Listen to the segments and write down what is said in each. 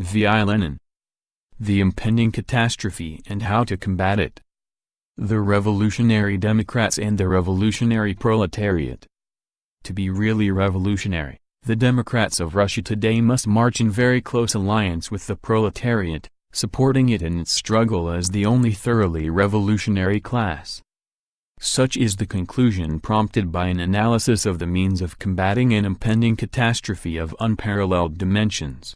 V.I. Lenin. The Impending Catastrophe and How to Combat It. The Revolutionary Democrats and the Revolutionary Proletariat. To be really revolutionary, the Democrats of Russia today must march in very close alliance with the proletariat, supporting it in its struggle as the only thoroughly revolutionary class. Such is the conclusion prompted by an analysis of the means of combating an impending catastrophe of unparalleled dimensions.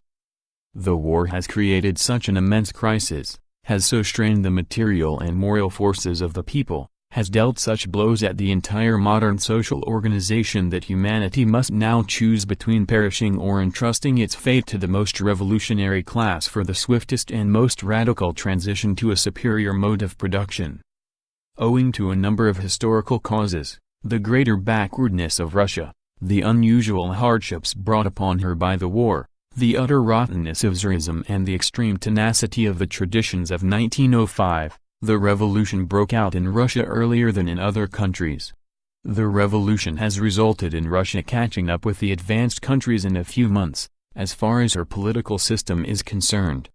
The war has created such an immense crisis, has so strained the material and moral forces of the people, has dealt such blows at the entire modern social organization that humanity must now choose between perishing or entrusting its fate to the most revolutionary class for the swiftest and most radical transition to a superior mode of production. Owing to a number of historical causes, the greater backwardness of Russia, the unusual hardships brought upon her by the war, the utter rottenness of Tsarism and the extreme tenacity of the traditions of 1905, the revolution broke out in Russia earlier than in other countries. The revolution has resulted in Russia catching up with the advanced countries in a few months, as far as her political system is concerned.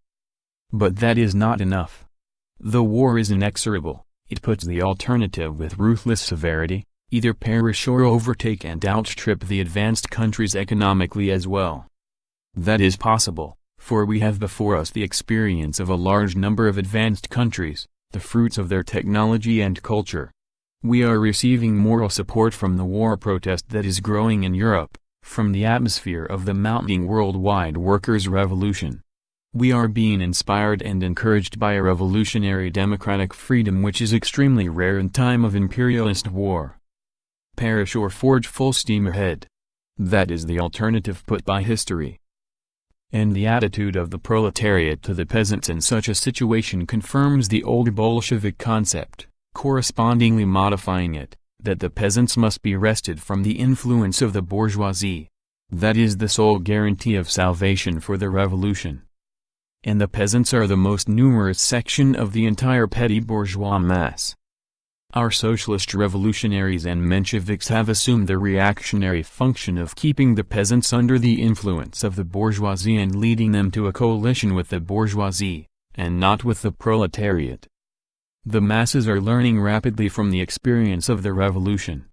But that is not enough. The war is inexorable, it puts the alternative with ruthless severity, either perish or overtake and outstrip the advanced countries economically as well. That is possible, for we have before us the experience of a large number of advanced countries, the fruits of their technology and culture. We are receiving moral support from the war protest that is growing in Europe, from the atmosphere of the mounting worldwide workers' revolution. We are being inspired and encouraged by a revolutionary democratic freedom which is extremely rare in time of imperialist war. Perish or forge full steam ahead. That is the alternative put by history. And the attitude of the proletariat to the peasants in such a situation confirms the old Bolshevik concept, correspondingly modifying it, that the peasants must be wrested from the influence of the bourgeoisie. That is the sole guarantee of salvation for the revolution. And the peasants are the most numerous section of the entire petty bourgeois mass. Our socialist revolutionaries and Mensheviks have assumed the reactionary function of keeping the peasants under the influence of the bourgeoisie and leading them to a coalition with the bourgeoisie, and not with the proletariat. The masses are learning rapidly from the experience of the revolution.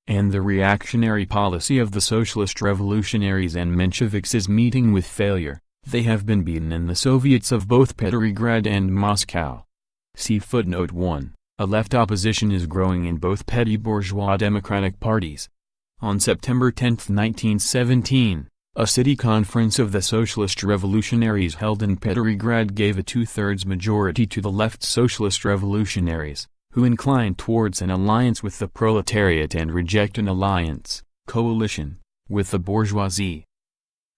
And the reactionary policy of the socialist revolutionaries and Mensheviks is meeting with failure. They have been beaten in the Soviets of both Petrograd and Moscow. See footnote 1. A left opposition is growing in both petty bourgeois democratic parties. On September 10, 1917, a city conference of the Socialist Revolutionaries held in Petrograd gave a two-thirds majority to the left Socialist Revolutionaries, who inclined towards an alliance with the proletariat and reject an alliance, coalition, with the bourgeoisie.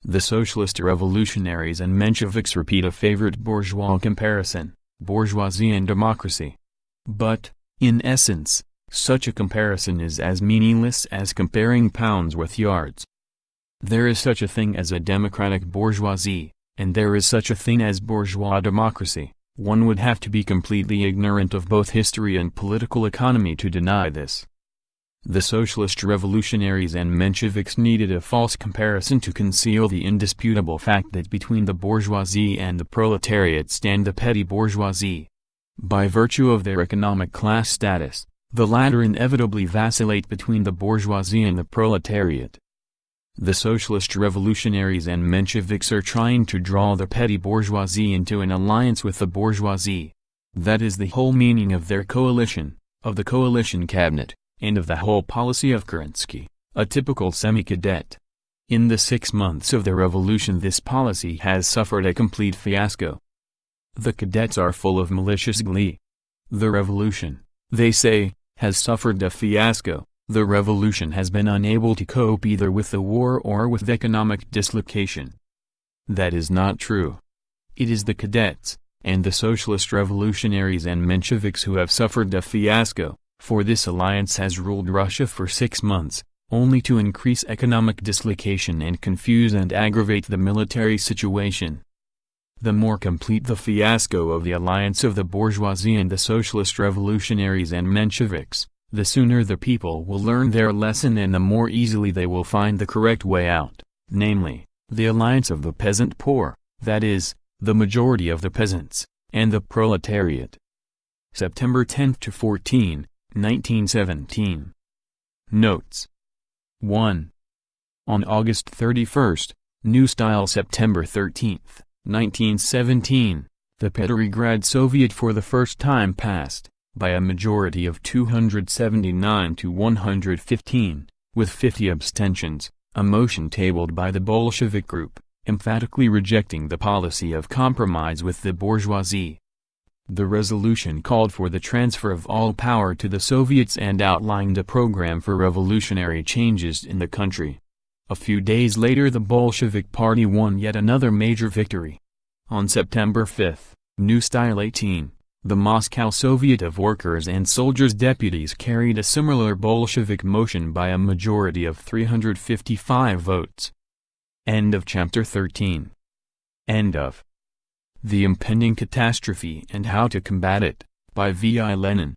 The Socialist Revolutionaries and Mensheviks repeat a favorite bourgeois comparison, bourgeoisie and democracy. But, in essence, such a comparison is as meaningless as comparing pounds with yards. There is such a thing as a democratic bourgeoisie, and there is such a thing as bourgeois democracy. One would have to be completely ignorant of both history and political economy to deny this. The Socialist Revolutionaries and Mensheviks needed a false comparison to conceal the indisputable fact that between the bourgeoisie and the proletariat stand the petty bourgeoisie. By virtue of their economic class status, the latter inevitably vacillate between the bourgeoisie and the proletariat. The Socialist Revolutionaries and Mensheviks are trying to draw the petty bourgeoisie into an alliance with the bourgeoisie. That is the whole meaning of their coalition, of the coalition cabinet, and of the whole policy of Kerensky, a typical semi-cadet. In the 6 months of the revolution this policy has suffered a complete fiasco. The cadets are full of malicious glee. The revolution, they say, has suffered a fiasco. The revolution has been unable to cope either with the war or with economic dislocation. That is not true. It is the cadets, and the Socialist Revolutionaries and Mensheviks who have suffered a fiasco, for this alliance has ruled Russia for 6 months, only to increase economic dislocation and confuse and aggravate the military situation. The more complete the fiasco of the alliance of the bourgeoisie and the Socialist Revolutionaries and Mensheviks, the sooner the people will learn their lesson and the more easily they will find the correct way out, namely, the alliance of the peasant poor, that is, the majority of the peasants, and the proletariat. September 10 to 14, 1917. Notes. 1. On August 31, New Style. September 13, 1917, the Petrograd Soviet for the first time passed, by a majority of 279 to 115, with 50 abstentions, a motion tabled by the Bolshevik group, emphatically rejecting the policy of compromise with the bourgeoisie. The resolution called for the transfer of all power to the Soviets and outlined a program for revolutionary changes in the country. A few days later the Bolshevik Party won yet another major victory. On September 5, New Style 18, the Moscow Soviet of Workers and Soldiers Deputies carried a similar Bolshevik motion by a majority of 355 votes. End of chapter 13. End of The Impending Catastrophe and How to Combat It, by V.I. Lenin.